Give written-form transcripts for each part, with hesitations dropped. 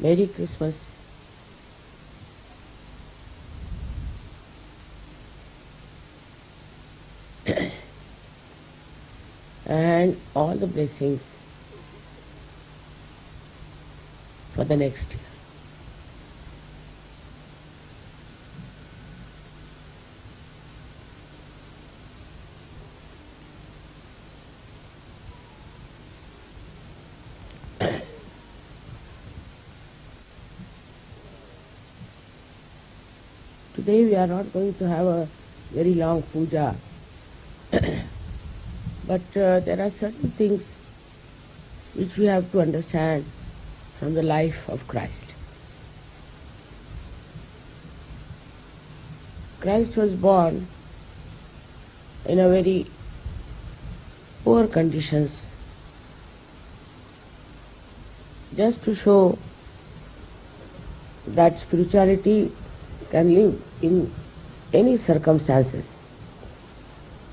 Merry Christmas. And all the blessings for the next year. Today we are not going to have a very long puja, but there are certain things which we have to understand from the life of Christ. Christ was born in a very poor conditions, just to show that spirituality can live in any circumstances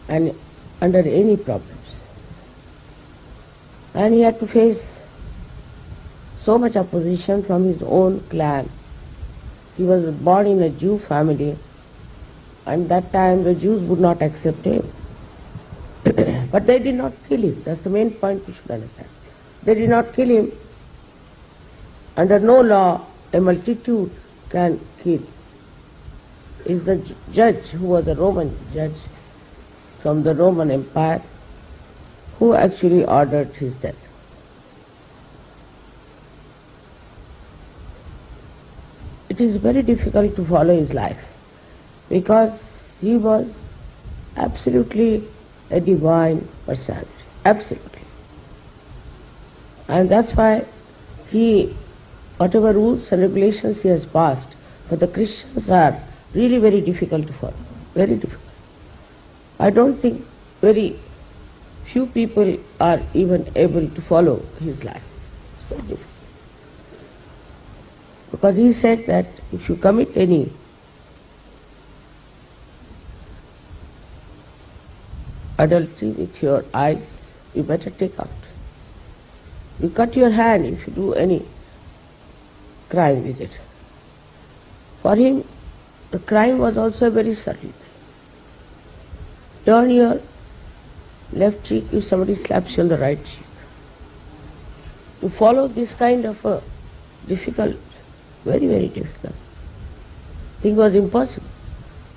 and under any problems. And he had to face so much opposition from his own clan. He was born in a Jew family, and that time the Jews would not accept him. But they did not kill him. That's the main point we should understand. They did not kill him. Under no law a multitude can kill. Is the judge, who was a Roman judge from the Roman Empire, who actually ordered his death. It is very difficult to follow his life because he was absolutely a divine personality, absolutely. And that's why whatever rules and regulations he has passed for the Christians are really very difficult to follow, very difficult. I don't think very few people are even able to follow his life. It's very difficult. Because he said that if you commit any adultery with your eyes, you better take out. You cut your hand if you do any crime with it. For him, the crime was also a very subtle thing. Turn your left cheek if somebody slaps you on the right cheek. To follow this kind of a difficult, very, very difficult thing was impossible.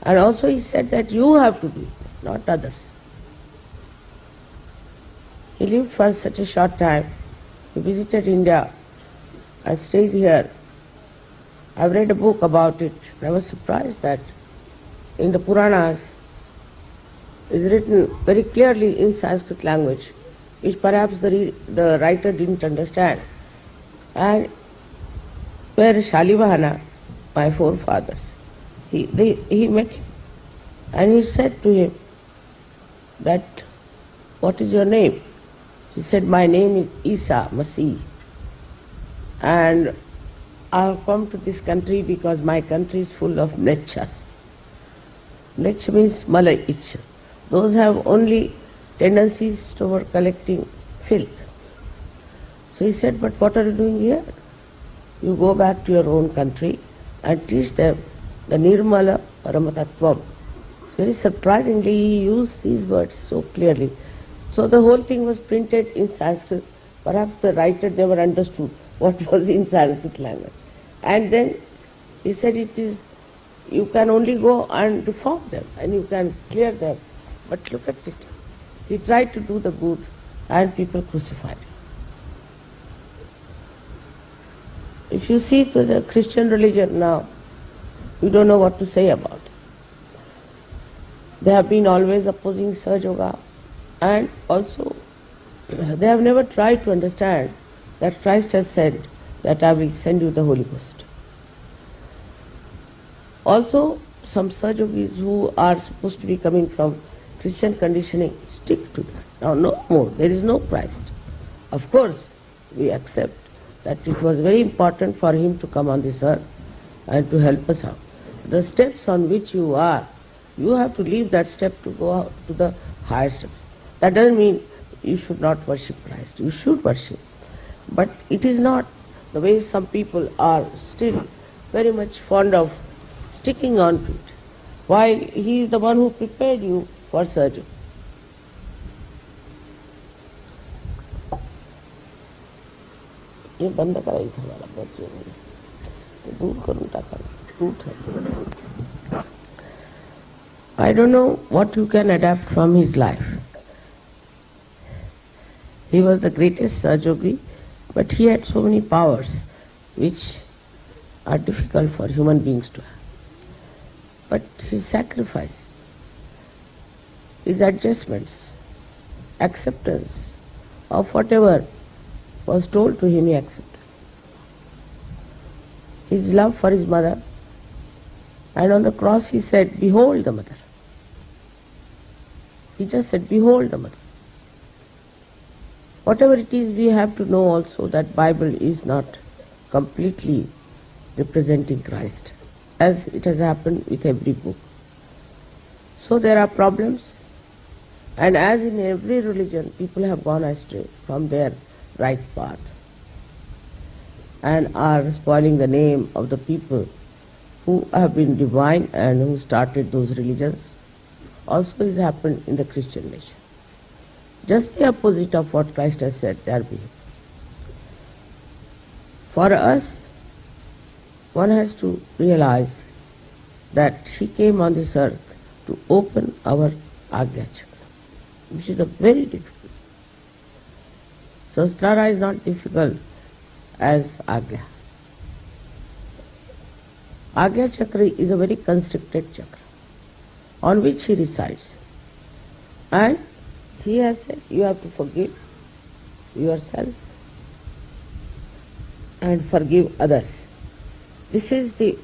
And also he said that you have to do it, not others. He lived for such a short time. He visited India and stayed here. I've read a book about it. I was surprised that in the Puranas is written very clearly in Sanskrit language, which perhaps the writer didn't understand. And where Shalivahana, my forefathers, he met him and he said to him that, what is your name? He said, my name is Isa, Masih, and I have come to this country because my country is full of mlechas. Mlech means malai. Those have only tendencies toward collecting filth. So he said, but what are you doing here? You go back to your own country and teach them the Nirmala Paramatatvam. Very surprisingly, he used these words so clearly. So the whole thing was printed in Sanskrit. Perhaps the writer never understood what was in Sanskrit language. And then he said you can only go and reform them and you can clear them. But look at it. He tried to do the good and people crucified him. If you see to the Christian religion now, you don't know what to say about it. They have been always opposing Sahaja Yoga, and also they have never tried to understand that Christ has said that I will send you the Holy Ghost. Also, some Sahaja Yogis who are supposed to be coming from Christian conditioning stick to that. Now no more, there is no Christ. Of course, we accept that it was very important for him to come on this earth and to help us out. The steps on which you are, you have to leave that step to go out to the higher steps. That doesn't mean you should not worship Christ. You should worship. But it is not the way some people are still very much fond of sticking on to it, while he is the one who prepared you for surgery. ये बंद करा इधर वाला बहुत जरूरी है, दूर करूँ टाका टूट है. I don't know what you can adapt from his life. He was the greatest Sahajogi, but he had so many powers which are difficult for human beings to have. But his sacrifices, his adjustments, acceptance of whatever was told to him, he accepted. His love for his mother, and on the cross he said, "Behold the mother." He just said, "Behold the mother." Whatever it is, we have to know also that Bible is not completely representing Christ, as it has happened with every book. So there are problems, and as in every religion, people have gone astray from their right path and are spoiling the name of the people who have been divine and who started those religions. Also has happened in the Christian nation. Just the opposite of what Christ has said they are being. For us, one has to realize that he came on this earth to open our Agya Chakra, which is a very difficult. Sahasrara is not difficult as Agya. Agya Chakra is a very constricted chakra on which he resides. And he has said you have to forgive yourself and forgive others. This is the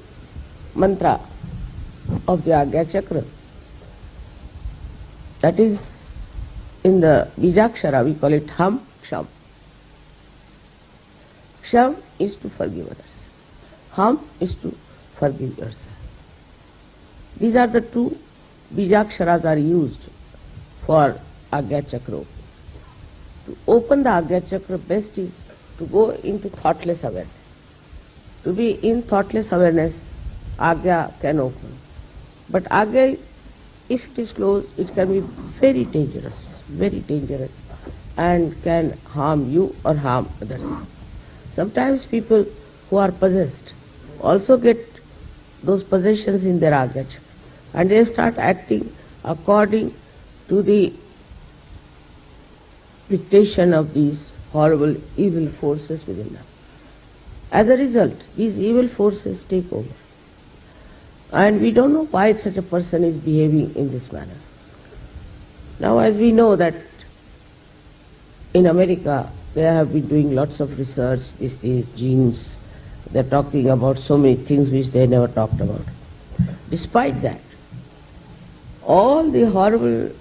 mantra of the Agya Chakra. That is in the Bijakshara, we call it Ham Ksham. Ksham is to forgive others. Ham is to forgive yourself. These are the two Bijaksharas are used for Agya Chakra. To open the Agya Chakra, best is to go into thoughtless awareness. To be in thoughtless awareness, Agya can open. But Agya, if it is closed, it can be very dangerous, and can harm you or harm others. Sometimes people who are possessed also get those possessions in their Agya Chakra, and they start acting according to the dictation of these horrible evil forces within them. As a result, these evil forces take over. And we don't know why such a person is behaving in this manner. Now, as we know that in America, they have been doing lots of research, these genes, they're talking about so many things which they never talked about. Despite that, all the horrible,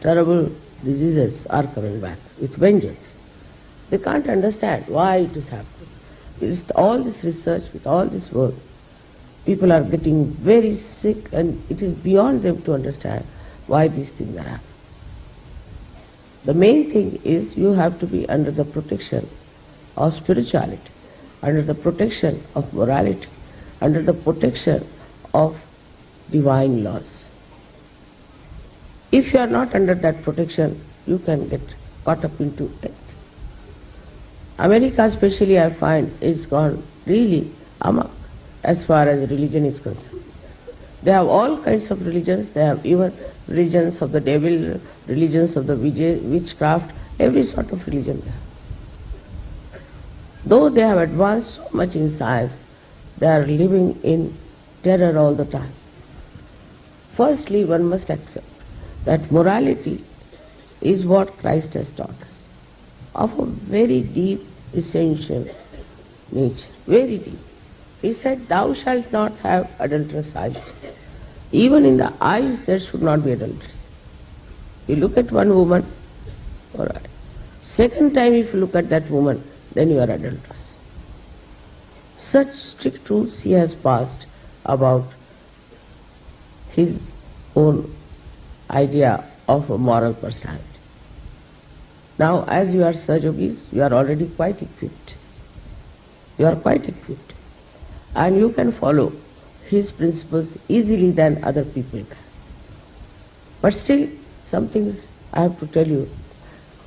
terrible diseases are coming back with vengeance. They can't understand why it is happening. With all this research, with all this work, people are getting very sick, and it is beyond them to understand why these things are happening. The main thing is you have to be under the protection of spirituality, under the protection of morality, under the protection of divine laws. If you are not under that protection, you can get caught up into it. America especially, I find, is gone really amok as far as religion is concerned. They have all kinds of religions. They have even religions of the devil, religions of the witchcraft, every sort of religion they have. Though they have advanced so much in science, they are living in terror all the time. Firstly, one must accept that morality is what Christ has taught us, of a very deep, essential nature, very deep. He said, "Thou shalt not have adulterous eyes." Even in the eyes there should not be adultery. You look at one woman, all right. Second time if you look at that woman, then you are adulterous. Such strict rules he has passed about his own idea of a moral personality. Now, as you are Sahajogis, you are already quite equipped. You are quite equipped. And you can follow his principles easily than other people can. But still, some things I have to tell you.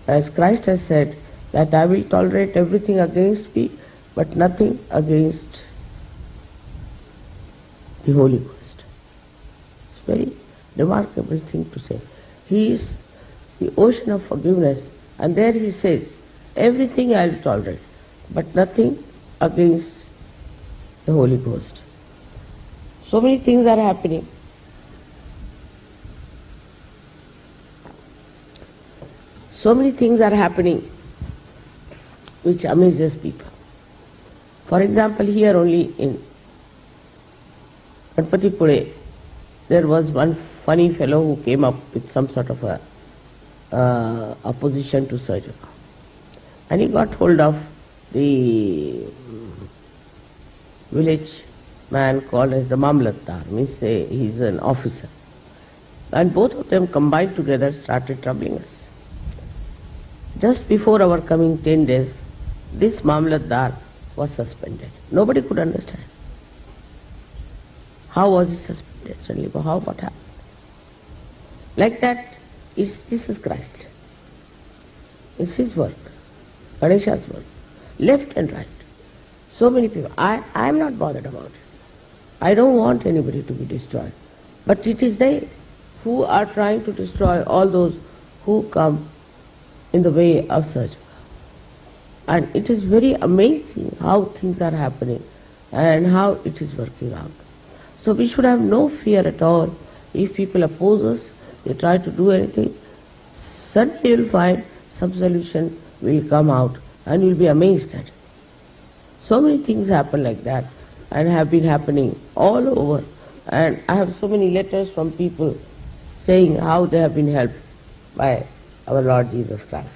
As Christ has said, that I will tolerate everything against me, but nothing against the Holy Ghost. It's a very remarkable thing to say. He is the ocean of forgiveness, and there he says, everything I will tolerate, but nothing against the Holy Ghost. So many things are happening. So many things are happening which amazes people. For example, here only in Ganpatipure, there was one funny fellow who came up with some sort of a opposition to surgery. And he got hold of the village man called as the Mamlatdar, means he's an officer. And both of them combined together started troubling us. Just before our coming 10 days, this Mamlatdar was suspended. Nobody could understand. How was he suspended suddenly? What happened? Like that, this is Christ. It's his work, Ganesha's work, left and right. So many people. I am not bothered about it. I don't want anybody to be destroyed. But it is they who are trying to destroy all those who come in the way of surgery. And it is very amazing how things are happening and how it is working out. So we should have no fear at all. If people oppose us, they try to do anything, suddenly you will find some solution will come out and you will be amazed at it. So many things happen like that and have been happening all over. And I have so many letters from people saying how they have been helped by our Lord Jesus Christ.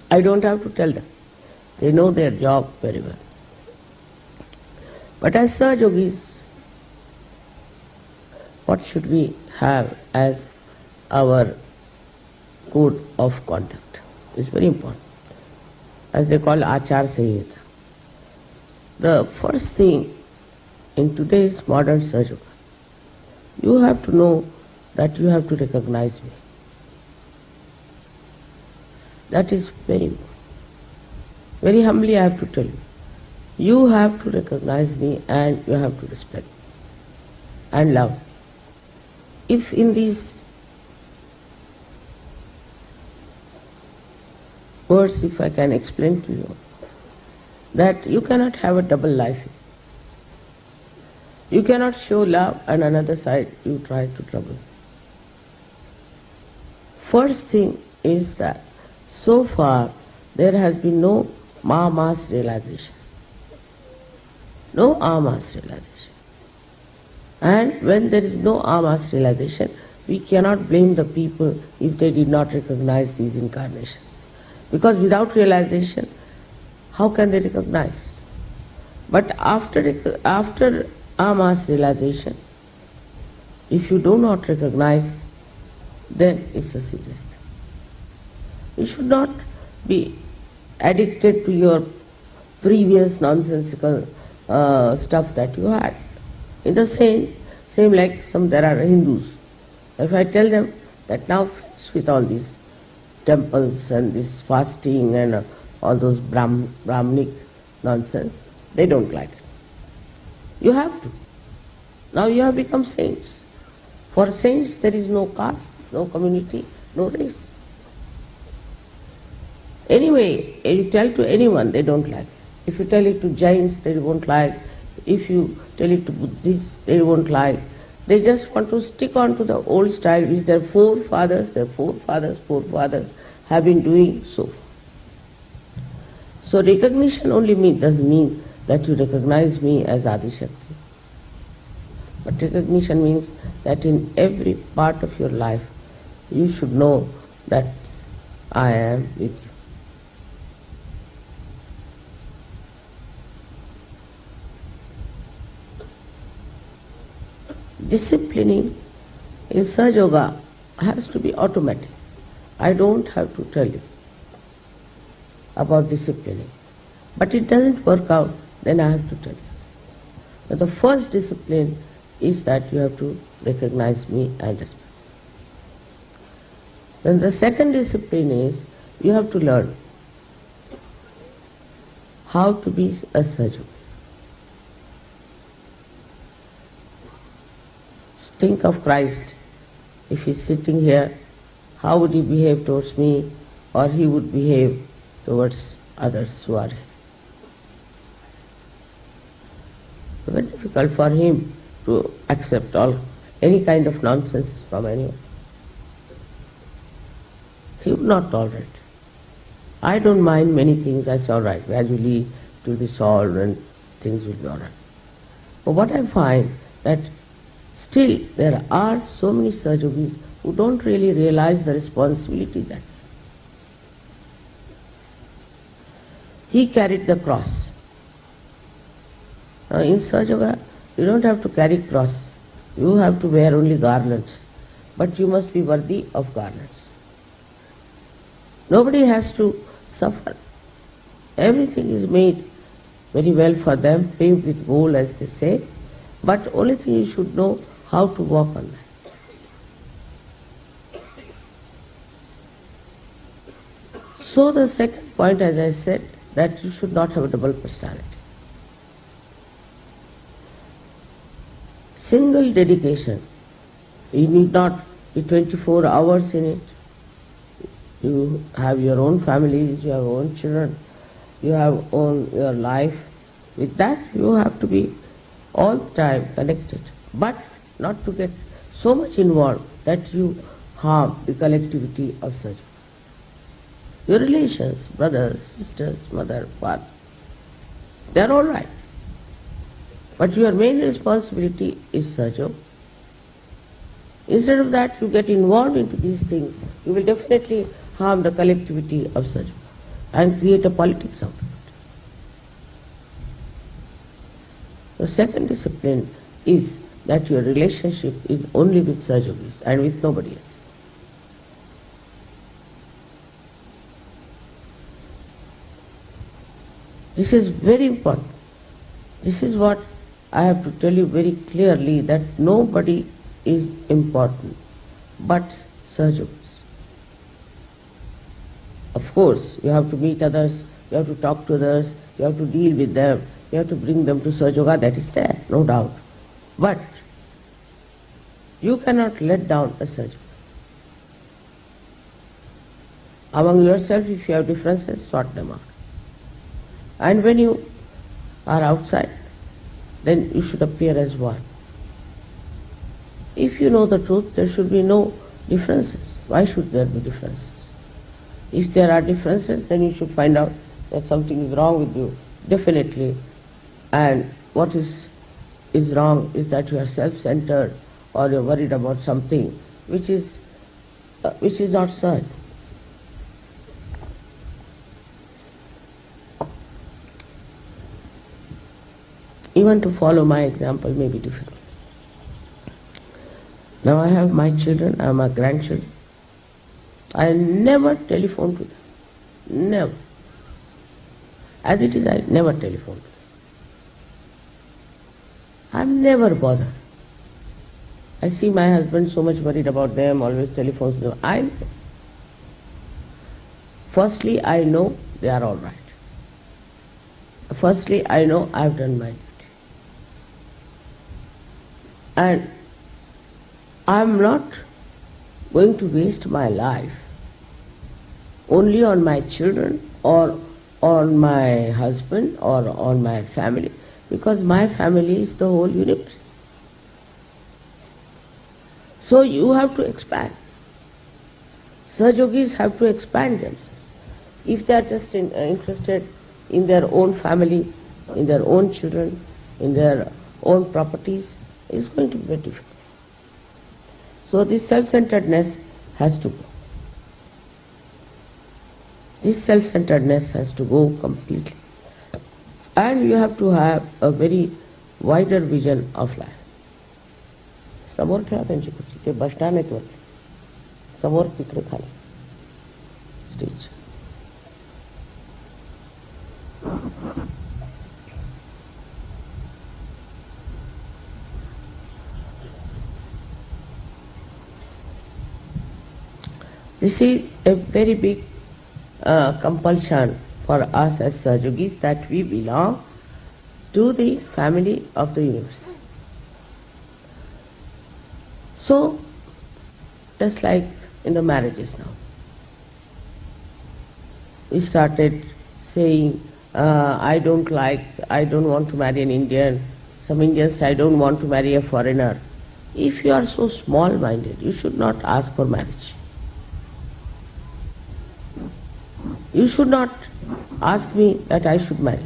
I don't have to tell them. They know their job very well. But as Sahaj Yogis, what should we have as our code of conduct? It's very important. As they call Achar Sanhita. The first thing in today's modern Sahaj Yoga, you have to know that you have to recognize me. That is very important. Very humbly I have to tell you. You have to recognize me and you have to respect me and love me. If in these words, if I can explain to you, that you cannot have a double life. You cannot show love and another side you try to trouble. First thing is that so far there has been no mass realization. No mass realization. And when there is no mass realization, we cannot blame the people if they did not recognize these incarnations. Because without realization, how can they recognize? But after mass realization, if you do not recognize, then it's a serious thing. You should not be addicted to your previous nonsensical stuff that you had. In the same like there are Hindus. If I tell them that now with all these temples and this fasting and all those Brahmanic nonsense, they don't like it. You have to. Now you have become saints. For saints there is no caste, no community, no race. Anyway, you tell to anyone, they don't like it. If you tell it to Jains, they won't like. If you tell it to Buddhists, they won't like. They just want to stick on to the old style which their forefathers have been doing so. So recognition only doesn't mean that you recognize me as Adi Shakti. But recognition means that in every part of your life, you should know that I am with you. Disciplining in Sahaj Yoga has to be automatic. I don't have to tell you. about disciplining. But it doesn't work out, then I have to tell you. But the first discipline is that you have to recognize me and respect. Then the second discipline is you have to learn how to be a Sahaja. Think of Christ. If he's sitting here, how would he behave towards me, or he would behave towards others who are here? Very difficult for him to accept any kind of nonsense from anyone. He would not tolerate. I don't mind many things. I say, all right, gradually it will be solved and things will be all right. But what I find that still there are so many Sahajogis who don't really realize the responsibility that he carried the cross. Now in Sahaja, you don't have to carry cross. You have to wear only garlands. But you must be worthy of garlands. Nobody has to suffer. Everything is made very well for them, paved with gold as they say. But only thing you should know how to walk on that. So the second point, as I said, that you should not have a double personality. Single dedication. You need not be 24 hours in it. You have your own families, you have your own children, you have your life. With that you have to be all the time connected, but not to get so much involved that you harm the collectivity of such. Your relations, brothers, sisters, mother, father, they are all right. But your main responsibility is Sahaja. Instead of that, you get involved into these things, you will definitely harm the collectivity of Sahaja and create a politics out of it. The second discipline is that your relationship is only with Sahajogis and with nobody else. This is very important. This is what I have to tell you very clearly, that nobody is important but Sahajogis. Of course, you have to meet others, you have to talk to others, you have to deal with them, you have to bring them to Sahaja, that is there, no doubt. But you cannot let down a Sahaja. Among yourself, if you have differences, sort them out. And when you are outside, then you should appear as one. If you know the truth, there should be no differences. Why should there be differences? If there are differences, then you should find out that something is wrong with you, definitely. And what is wrong is that you are self-centered, or you are worried about something which is not Sahaja. Even to follow my example may be difficult. Now I have my children, I have my grandchildren. I never telephone to them. Never. As it is, I never telephone to them. I'm never bothered. I see my husband so much worried about them, always telephones to them. Firstly, I know they are all right. Firstly, I know I've done my duty. And I'm not going to waste my life only on my children or on my husband or on my family, because my family is the whole universe. So you have to expand. Sahajogis have to expand themselves. If they are just interested in their own family, in their own children, in their own properties, it's going to be very difficult. So this self-centeredness has to go. This self-centeredness has to go completely. And you have to have a very wider vision of life. समोर ठेवा त्यांची खुर्ची, ते bus stand आहेत वरती, समोर तिकडे खाली stage. This is a very big compulsion for us as Sajogis that we belong to the family of the universe. So, just like in the marriages now, we started saying, I don't want to marry an Indian. Some Indians say, I don't want to marry a foreigner. If you are so small-minded, you should not ask for marriage. You should not ask me that I should marry.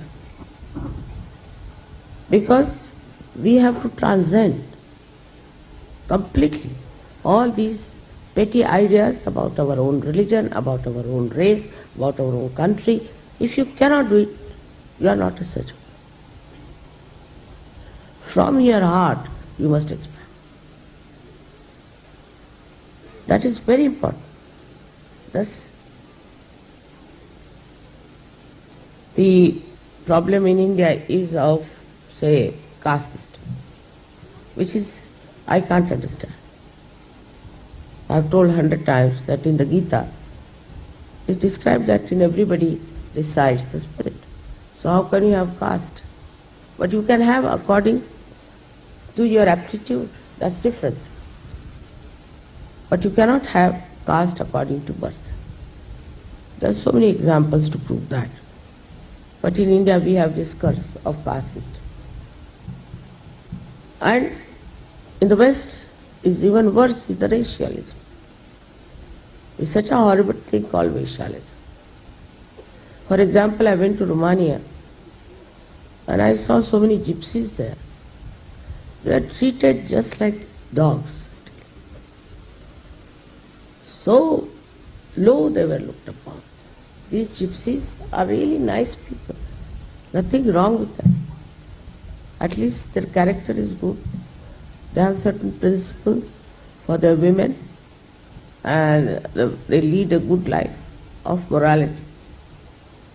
Because we have to transcend completely all these petty ideas about our own religion, about our own race, about our own country. If you cannot do it, you are not a Sajo. From your heart, you must expand. That is very important. Thus, the problem in India is of, say, caste system, which is, I can't understand. I have told 100 times that in the Gita, it's described that in everybody resides the spirit. So how can you have caste? But you can have according to your aptitude, that's different. But you cannot have caste according to birth. There are so many examples to prove that. But in India we have this curse of caste system. And in the West is even worse is the racialism. It's such a horrible thing called Vaishalism. For example, I went to Romania and I saw so many gypsies there. They are treated just like dogs. So low they were looked upon. These gypsies are really nice people. Nothing wrong with them. At least their character is good. They have certain principles for their women and they lead a good life of morality.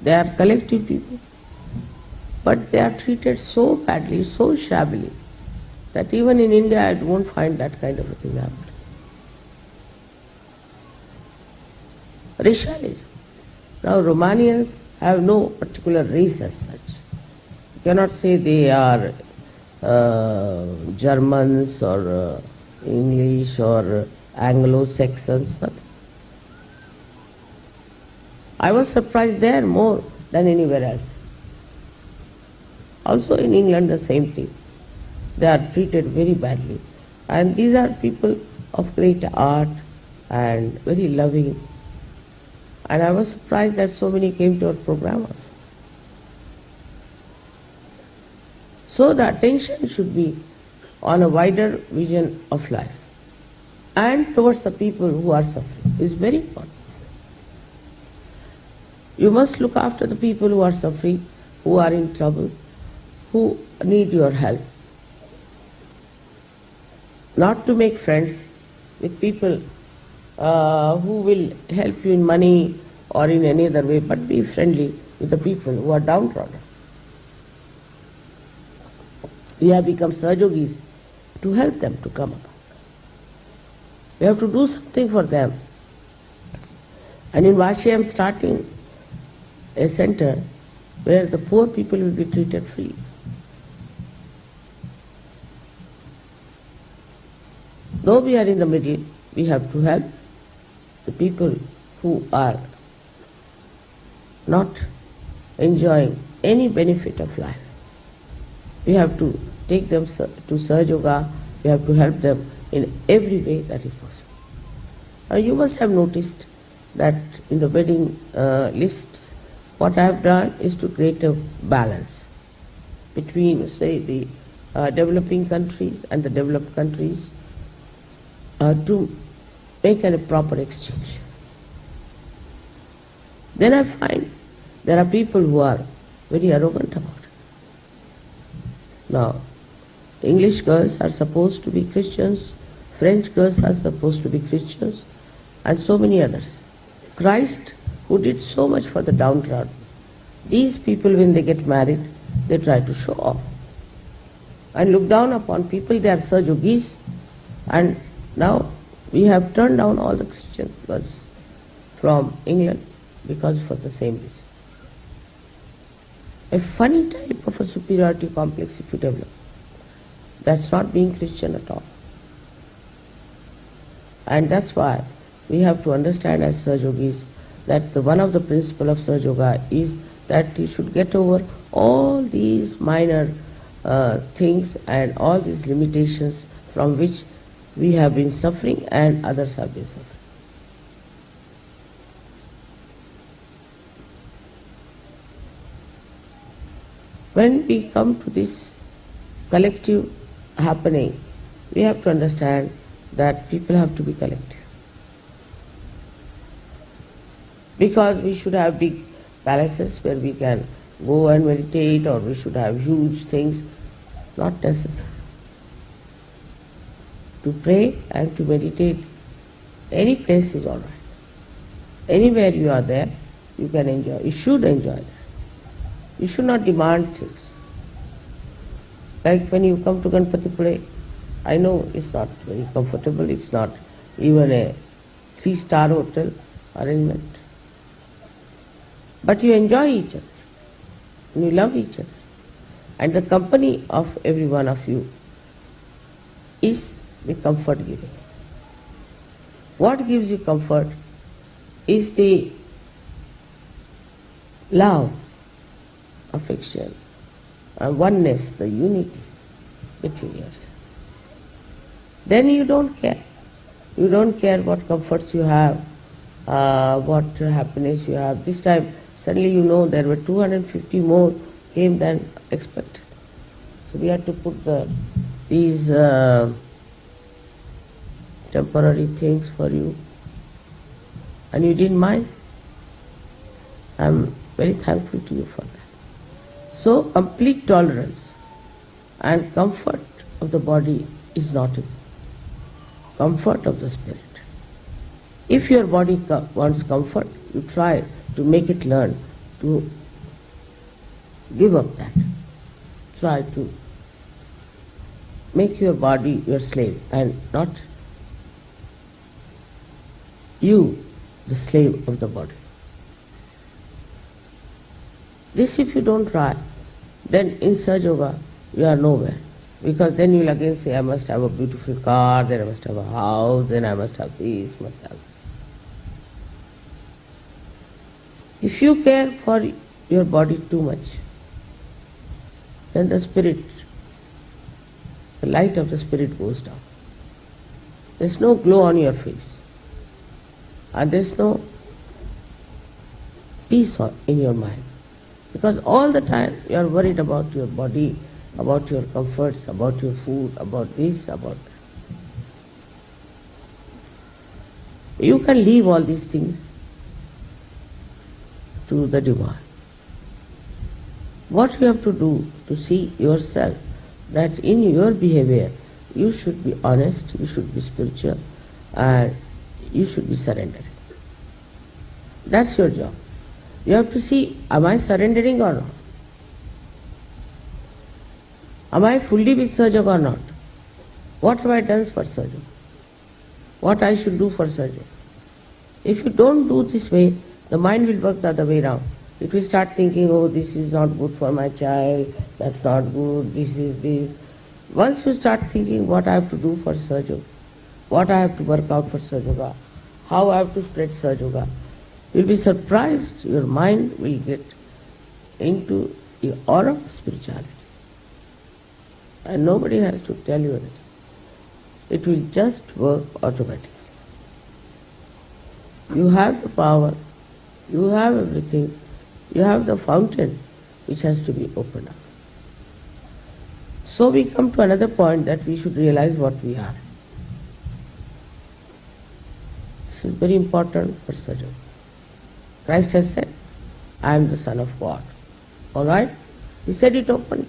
They are collective people. But they are treated so badly, so shabbily, that even in India I won't find that kind of a thing happening. Racialism. Now Romanians have no particular race as such. You cannot say they are Germans or English or Anglo-Saxons. I was surprised there more than anywhere else. Also in England the same thing. They are treated very badly. And these are people of great art and very loving. And I was surprised that so many came to our program also. So the attention should be on a wider vision of life and towards the people who are suffering. It's very important. You must look after the people who are suffering, who are in trouble, who need your help. Not to make friends with people who will help you in money or in any other way, but be friendly with the people who are downtrodden. We have become Sahajogis to help them to come up. We have to do something for them. And in Vashi I am starting a center where the poor people will be treated free. Though we are in the middle, we have to help the people who are not enjoying any benefit of life. We have to take them to Sahaja Yoga, we have to help them in every way that is possible. You must have noticed that in the wedding lists, what I have done is to create a balance between, say, the developing countries and the developed countries to make a proper exchange. Then I find there are people who are very arrogant about it. Now, English girls are supposed to be Christians, French girls are supposed to be Christians, and so many others. Christ, who did so much for the downtrodden, these people, when they get married, they try to show off and look down upon people. They are Sahajogis, and now we have turned down all the Christian girls from England because for the same reason. A funny type of a superiority complex if you develop. That's not being Christian at all. And that's why we have to understand as Sahaja Yogis that one of the principles of Sahaja Yoga is that you should get over all these minor things and all these limitations from which we have been suffering and others have been suffering. When we come to this collective happening, we have to understand that people have to be collective. Because we should have big palaces where we can go and meditate, or we should have huge things, not necessary. To pray and to meditate, any place is all right. Anywhere you are there, you can enjoy. You should enjoy that. You should not demand things. Like when you come to Ganpatipule, I know it's not very comfortable, it's not even a 3-star hotel arrangement. But you enjoy each other, and you love each other. And the company of every one of you is the comfort giving. What gives you comfort is the love, affection, and oneness, the unity between yourselves. Then you don't care. You don't care what comforts you have, what happiness you have. This time, suddenly you know there were 250 more came than expected. So we had to put these temporary things for you. And you didn't mind. I'm very thankful to you for that. So complete tolerance and comfort of the body is not important. Comfort of the spirit. If your body wants comfort, you try to make it learn to give up that. Try to make your body your slave and not you the slave of the body. This if you don't try, then in Sahaja Yoga you are nowhere. Because then you'll again say, I must have a beautiful car, then I must have a house, then I must have this, must have this. If you care for your body too much, then the spirit, the light of the spirit goes down. There's no glow on your face. And there's no peace in your mind. Because all the time you are worried about your body, about your comforts, about your food, about this, about that. You can leave all these things to the divine. What you have to do to see yourself, that in your behavior you should be honest, you should be spiritual, and you should be surrendering. That's your job. You have to see, am I surrendering or not? Am I fully with Sahaja Yoga or not? What have I done for Sahaja Yoga? What I should do for Sahaja Yoga? If you don't do this way, the mind will work the other way around. It will start thinking, oh, this is not good for my child, that's not good, this is this. Once you start thinking what I have to do for Sahaja Yoga, what I have to work out for Sahaja Yoga, how I have to spread Sahaja Yoga, you'll be surprised, your mind will get into the aura of spirituality. And nobody has to tell you anything. It will just work automatically. You have the power, you have everything, you have the fountain which has to be opened up. So we come to another point that we should realize what we are. This is very important for Sahaja. Christ has said, I am the Son of God. Alright? He said it openly.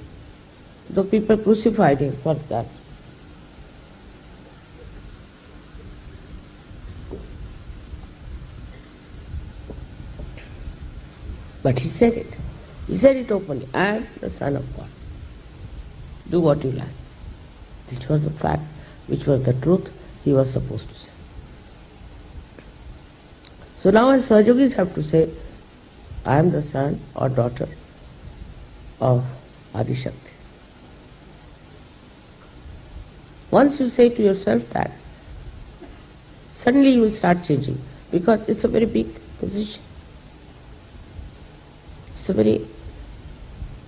The people crucified him for that. But he said it. He said it openly. I am the Son of God. Do what you like. Which was the fact, which was the truth he was supposed to say. So now as Sahajogis have to say, I am the son or daughter of Adi Shakti. Once you say to yourself that, suddenly you will start changing, because it's a very big position. It's a very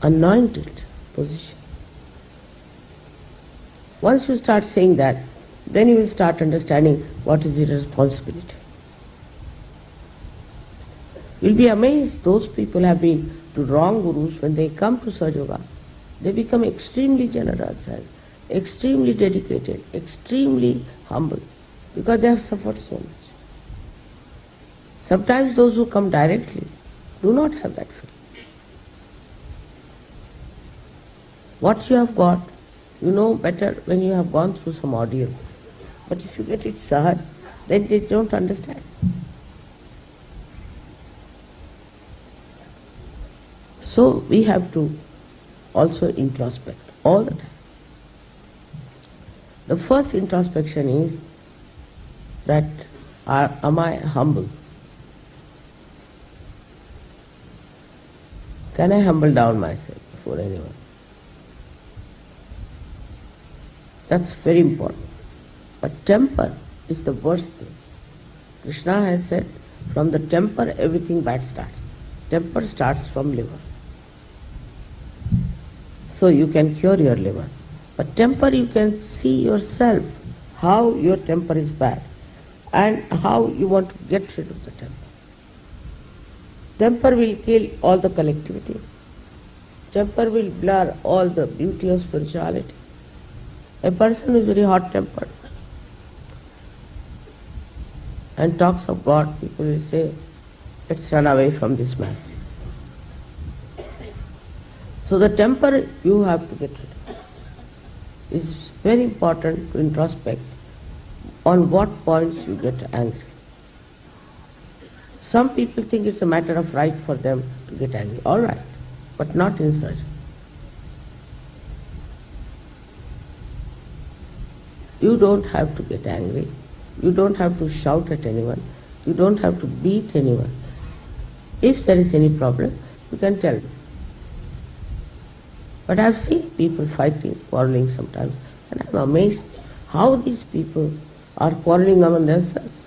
anointed position. Once you start saying that, then you will start understanding what is your responsibility. You'll be amazed, those people have been to wrong gurus, when they come to Sahaja Yoga, they become extremely generous and extremely dedicated, extremely humble, because they have suffered so much. Sometimes those who come directly do not have that feeling. What you have got, you know better when you have gone through some ordeals. But if you get it sahaj, then they don't understand. So we have to also introspect all the time. The first introspection is that am I humble? Can I humble down myself before anyone? That's very important. But temper is the worst thing. Krishna has said, from the temper everything bad starts. Temper starts from liver. So you can cure your liver. But temper, you can see yourself how your temper is bad and how you want to get rid of the temper. Temper will kill all the collectivity. Temper will blur all the beauty of spirituality. A person who is very hot-tempered and talks of God, people will say, let's run away from this man. So the temper you have to get rid of. It's very important to introspect on what points you get angry. Some people think it's a matter of right for them to get angry. All right, but not in such. You don't have to get angry. You don't have to shout at anyone. You don't have to beat anyone. If there is any problem, you can tell me. But I've seen people fighting, quarreling sometimes, and I'm amazed how these people are quarreling among themselves.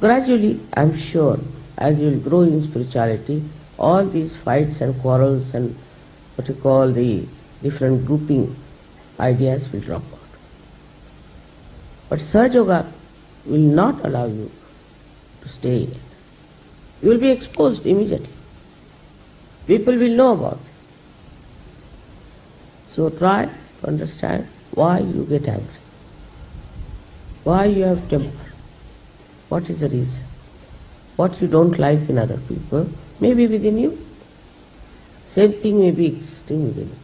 Gradually, I'm sure, as you will grow in spirituality, all these fights and quarrels and what you call the different grouping ideas will drop out. But Sahaja Yoga will not allow you to stay in it. You will be exposed immediately. People will know about it. So try to understand why you get angry, why you have temper, what is the reason, what you don't like in other people, maybe within you, same thing may be existing within you.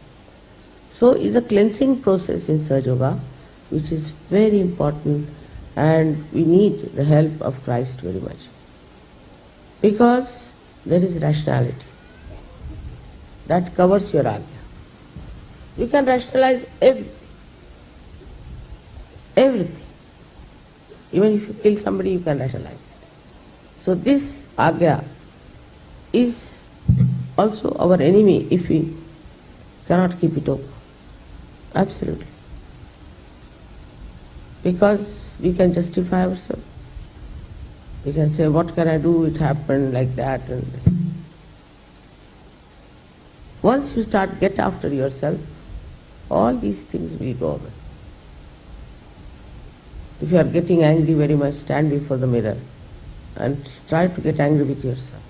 So it's a cleansing process in Sahaja Yoga, which is very important, and we need the help of Christ very much. Because there is rationality that covers your agya. You can rationalize everything. Everything. Even if you kill somebody, you can rationalize it. So this agya is also our enemy if we cannot keep it open. Absolutely. Because we can justify ourselves. We can say, what can I do? It happened like that and this. Once you start get after yourself, all these things will go away. If you are getting angry very much, stand before the mirror and try to get angry with yourself.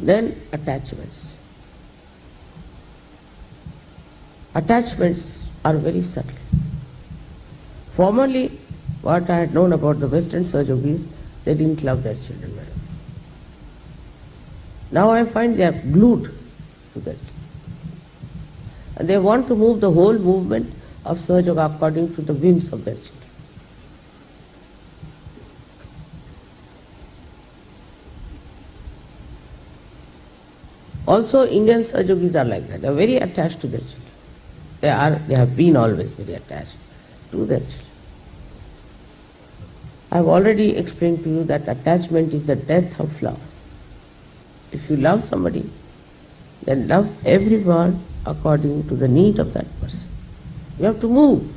Then attachments. Attachments are very subtle. Formerly, what I had known about the Western Sahajogis, they didn't love their children very much. Now I find they are glued to their children. And they want to move the whole movement of Sahaja Yoga according to the whims of their children. Also, Indian Sahajogis are like that. They are very attached to their children. They have been always very attached. true that. I've already explained to you that attachment is the death of love. If you love somebody, then love everyone according to the need of that person. You have to move.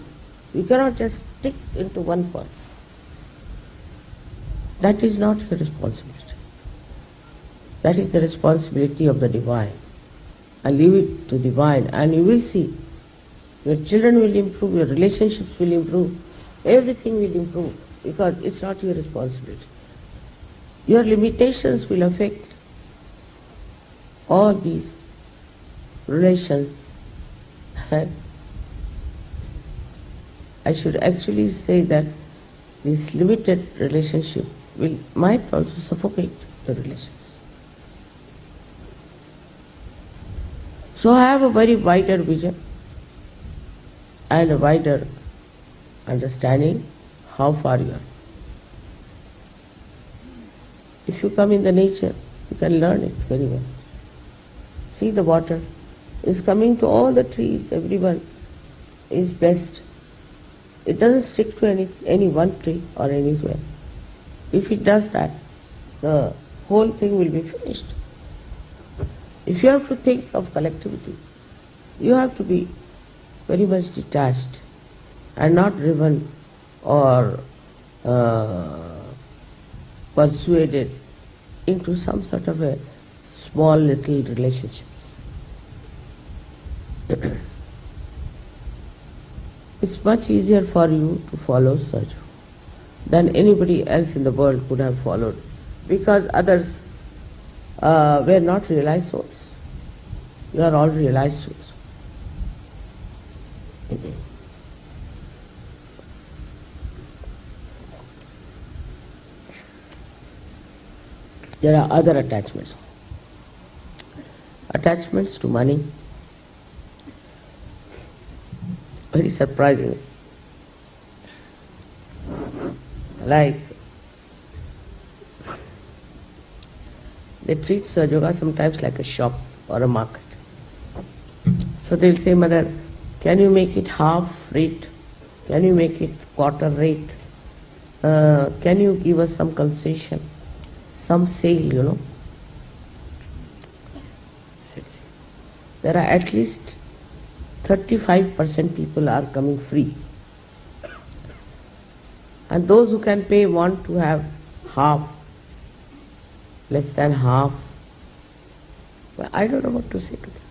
You cannot just stick into one point. That is not your responsibility. That is the responsibility of the divine. And leave it to divine, and you will see your children will improve, your relationships will improve, everything will improve, because it's not your responsibility. Your limitations will affect all these relations. I should actually say that this limited relationship might also suffocate the relations. So I have a very wider vision and a wider understanding how far you are. If you come in the nature, you can learn it very well. See, the water is coming to all the trees, everyone is blessed. It doesn't stick to any one tree or anywhere. If it does that, the whole thing will be finished. If you have to think of collectivity, you have to be very much detached and not driven or persuaded into some sort of a small little relationship. It's much easier for you to follow Sajju than anybody else in the world could have followed, because others were not realized souls. You are all realized souls. There are other attachments. Attachments to money. Very surprising. Like, they treat Sahaja Yoga sometimes like a shop or a market. So they'll say, Mother, can you make it half rate? Can you make it quarter rate? Can you give us some concession? Some sale, There are at least 35% people are coming free. And those who can pay want to have half, less than half. Well, I don't know what to say to them.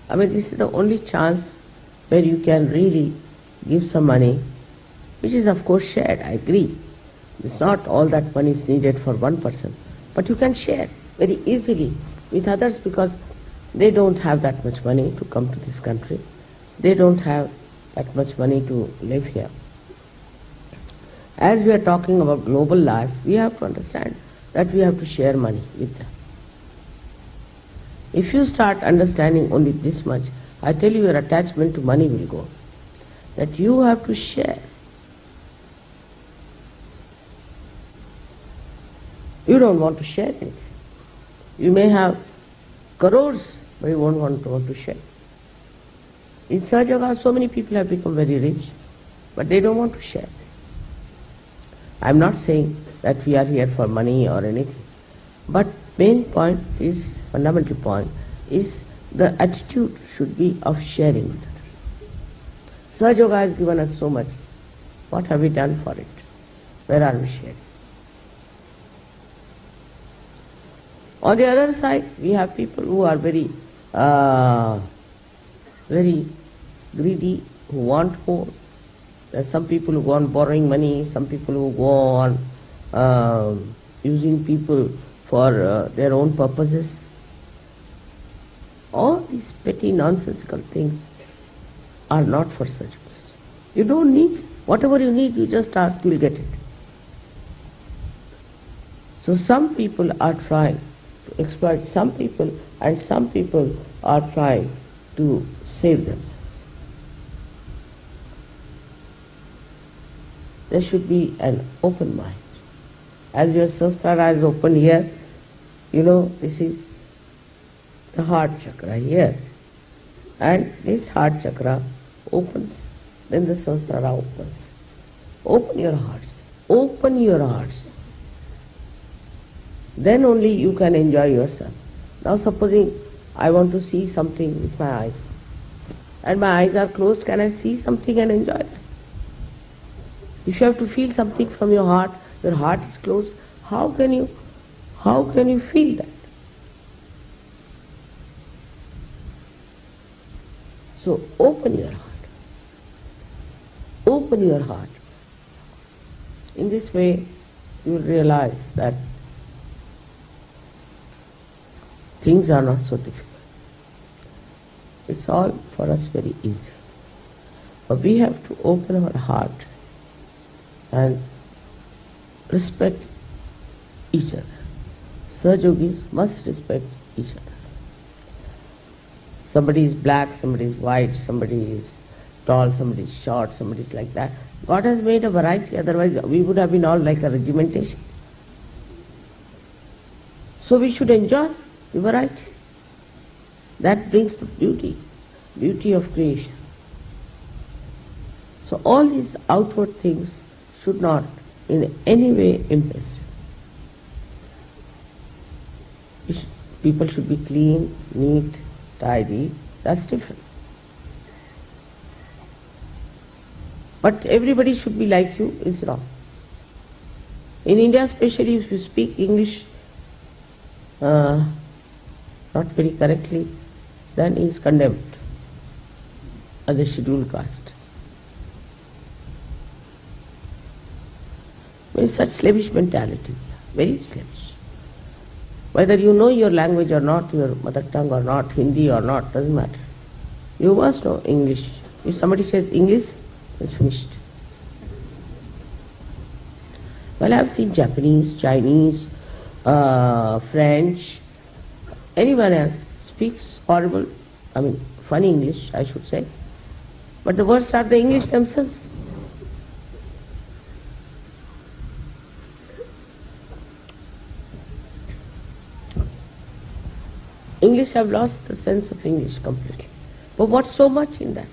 I mean, this is the only chance where you can really give some money, which is of course shared, I agree. It's not all that money is needed for one person, but you can share very easily with others, because they don't have that much money to come to this country. They don't have that much money to live here. As we are talking about global life, we have to understand that we have to share money with them. If you start understanding only this much, I tell you, your attachment to money will go. That you have to share. You don't want to share anything. You may have crores, but you won't want to share. In Sahaja Yoga, so many people have become very rich, but they don't want to share. I'm not saying that we are here for money or anything, but main point is, fundamental point is, the attitude should be of sharing with others. Sahaja Yoga has given us so much. What have we done for it? Where are we sharing? On the other side, we have people who are very greedy, who want more. There are some people who go on borrowing money, some people who go on using people for their own purposes. All these petty nonsensical things are not for such person. You don't need, whatever you need, you just ask, you will get it. So some people are trying to exploit some people, and some people are trying to save themselves. There should be an open mind. As your Sahasrara is open here, this is the heart chakra here. And this heart chakra opens, then the Sahasrara opens. Open your hearts. Open your hearts. Then only you can enjoy yourself. Now supposing I want to see something with my eyes, and my eyes are closed, can I see something and enjoy it? If you have to feel something from your heart is closed, how can you feel that? So open your heart. Open your heart. In this way, you will realize that things are not so difficult. It's all for us very easy. But we have to open our heart and respect each other. Sahaja-yogis must respect each other. Somebody is black, somebody is white, somebody is tall, somebody is short, somebody is like that. God has made a variety, otherwise we would have been all like a regimentation. So we should enjoy the variety. That brings the beauty of creation. So all these outward things should not in any way impress you. People should be clean, neat, tidy, that's different. But everybody should be like you is wrong. In India especially, if you speak English not very correctly, then he is condemned as a scheduled caste. With such slavish mentality, very slavish. Whether you know your language or not, your mother tongue or not, Hindi or not, doesn't matter. You must know English. If somebody says English, it's finished. Well, I've seen Japanese, Chinese, French, anyone else speaks horrible, funny English, I should say. But the words are the English themselves. English have lost the sense of English completely. But what's so much in that?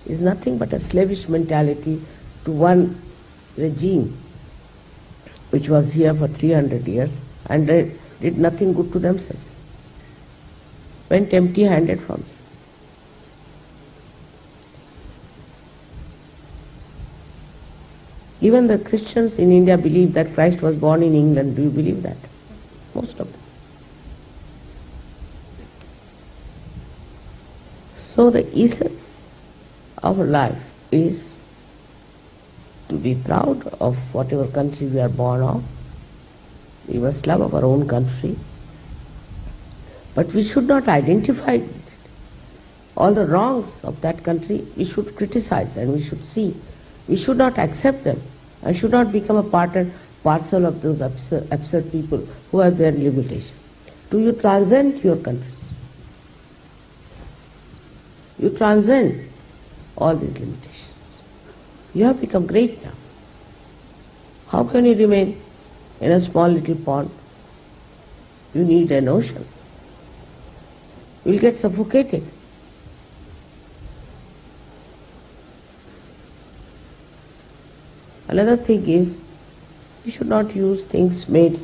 Is nothing but a slavish mentality to one regime which was here for 300 years and they did nothing good to themselves. Went empty-handed from it. Even the Christians in India believe that Christ was born in England. Do you believe that? Most of them. So the essence of life is to be proud of whatever country we are born of. We must love our own country. But we should not identify with it. All the wrongs of that country we should criticize and we should see. We should not accept them and should not become a part and parcel of those absurd people who have their limitations. Do you transcend your countries? You transcend all these limitations. You have become great now. How can you remain in a small little pond? You need an ocean. You will get suffocated. Another thing is, you should not use things made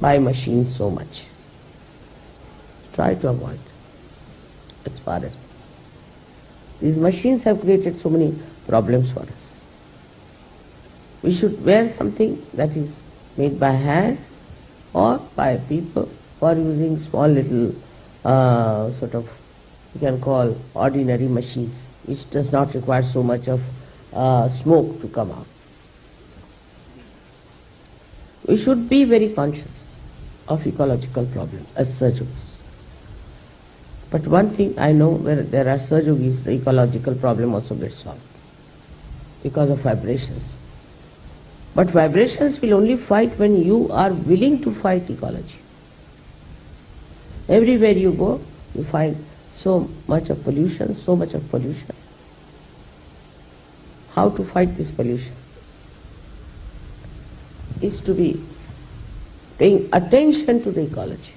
by machines so much. Try to avoid as far as. These machines have created so many problems for us. We should wear something that is made by hand or by people who are using small little you can call ordinary machines, which does not require so much of smoke to come out. We should be very conscious of ecological problems as Sahaja-yogis. But one thing I know, where there are Sahaja-yogis, the ecological problem also gets solved because of vibrations. But vibrations will only fight when you are willing to fight ecology. Everywhere you go, you find so much of pollution, so much of pollution. How to fight this pollution? Is to be paying attention to the ecology.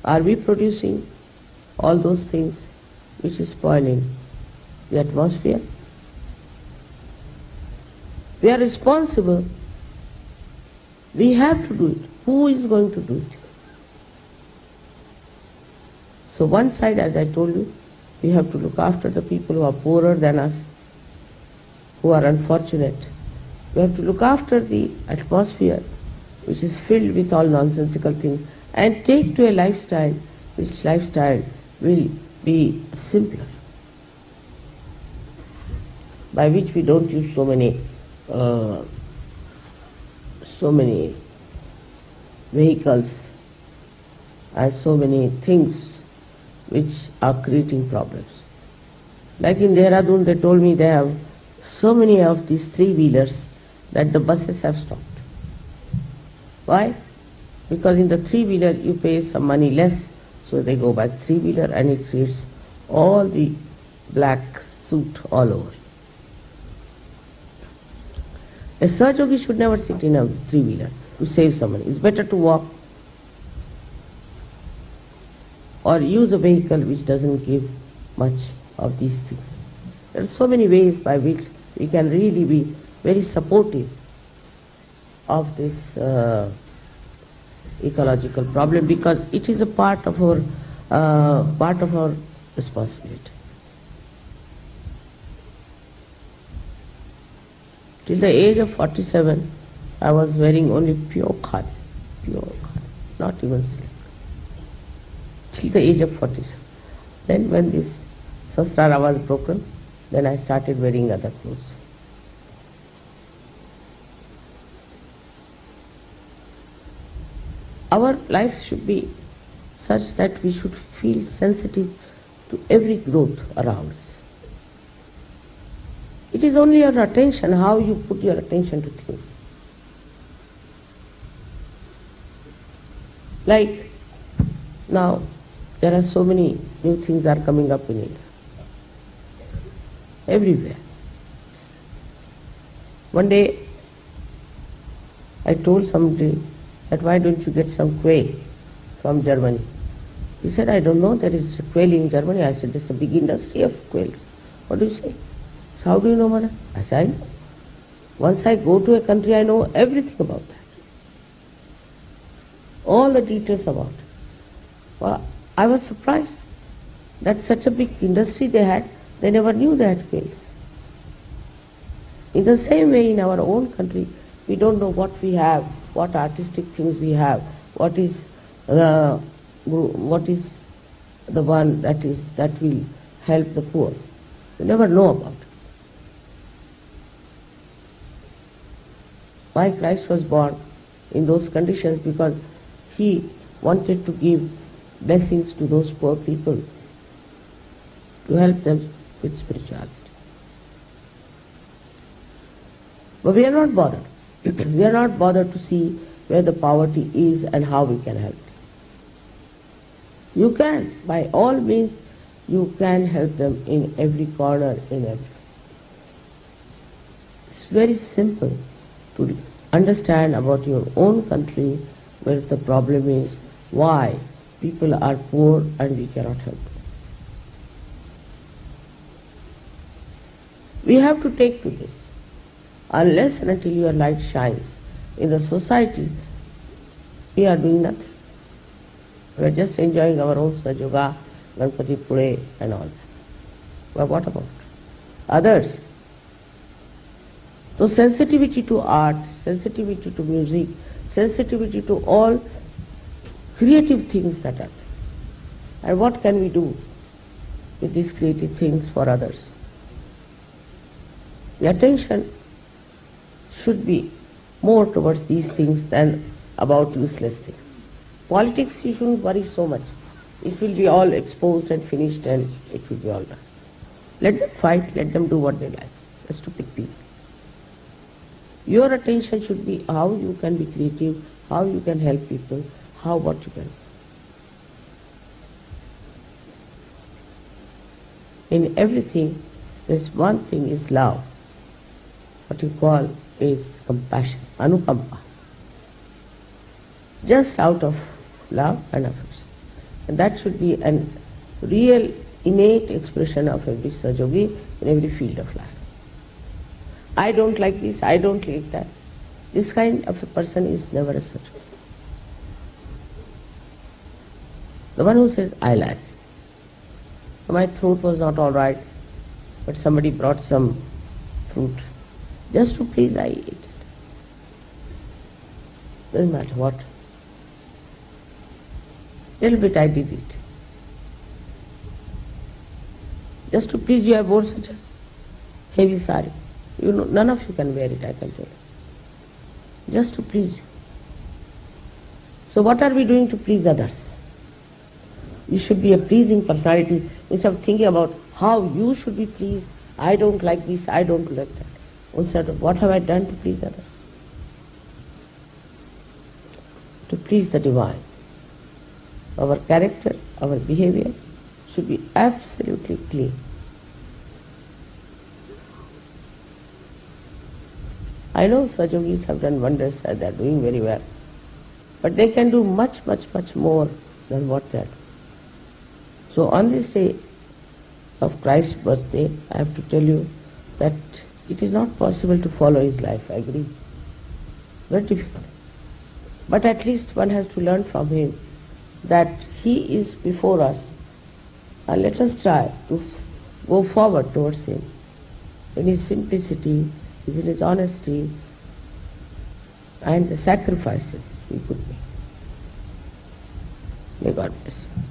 Are we producing all those things which is spoiling the atmosphere. We are responsible. We have to do it. Who is going to do it? So one side, as I told you, we have to look after the people who are poorer than us, who are unfortunate. We have to look after the atmosphere which is filled with all nonsensical things and take to a lifestyle which lifestyle will be simpler, by which we don't use so many vehicles and so many things which are creating problems. Like in Dehradun, they told me they have so many of these three-wheelers that the buses have stopped. Why? Because in the three-wheeler you pay some money less, so they go by three-wheeler and it creates all the black soot all over. A Sahajogi should never sit in a three-wheeler to save some money. It's better to walk or use a vehicle which doesn't give much of these things. There are so many ways by which we can really be very supportive of this ecological problem, because it is a part of our responsibility. Till the age of 47, I was wearing only pure khadi, not even silk. Till the age of 47. Then when this sasrara was broken, then I started wearing other clothes. Our life should be such that we should feel sensitive to every growth around us. It is only your attention, how you put your attention to things. Like now, there are so many new things are coming up in India. Everywhere. One day, I told somebody that why don't you get some quail from Germany? He said, I don't know, there is quail in Germany. I said, there's a big industry of quails. What do you say? So how do you know, mother? I said, I know. Once I go to a country, I know everything about that. All the details about it. Well, I was surprised that such a big industry they had, they never knew they had quails. In the same way, in our own country, we don't know what we have, what artistic things we have, what is the one that will help the poor. We never know about it. Why Christ was born in those conditions? Because he wanted to give blessings to those poor people, to help them with spirituality. But we are not bothered. We are not bothered to see where the poverty is and how we can help. You can, by all means, you can help them in every corner, in every. It's very simple to understand about your own country where the problem is, why people are poor and we cannot help them. We have to take to this. Unless and until your light shines in the society, we are doing nothing. We are just enjoying our own Sajoga, Ganpati Pure and all that. But what about others? So sensitivity to art, sensitivity to music, sensitivity to all creative things that are there. And what can we do with these creative things for others? The attention should be more towards these things than about useless things. Politics, you shouldn't worry so much. It will be all exposed and finished and it will be all done. Let them fight, let them do what they like. The stupid people. Your attention should be how you can be creative, how you can help people, what you can. In everything, there's one thing is love. What you call is compassion, anukampa. Just out of love and affection. And that should be an real innate expression of every Sahajogi in every field of life. I don't like this, I don't like that. This kind of a person is never a Sahajogi. The one who says, I like. My throat was not all right, but somebody brought some fruit. Just to please, I ate it. Doesn't matter what. Little bit I did it. Just to please you, I wore such a heavy sari. You know, none of you can wear it, I can tell you. Just to please you. So what are we doing to please others? You should be a pleasing personality instead of thinking about how you should be pleased. I don't like this, I don't like that. Instead of what have I done to please others? To please the divine. Our character, our behavior should be absolutely clean. I know Sajogis have done wonders and they are doing very well. But they can do much, much, much more than what they are doing. So on this day of Christ's birthday, I have to tell you that it is not possible to follow his life, I agree. Very difficult. But at least one has to learn from him that he is before us, and let us try to go forward towards him in his simplicity, in his honesty, and the sacrifices he could make. May God bless you.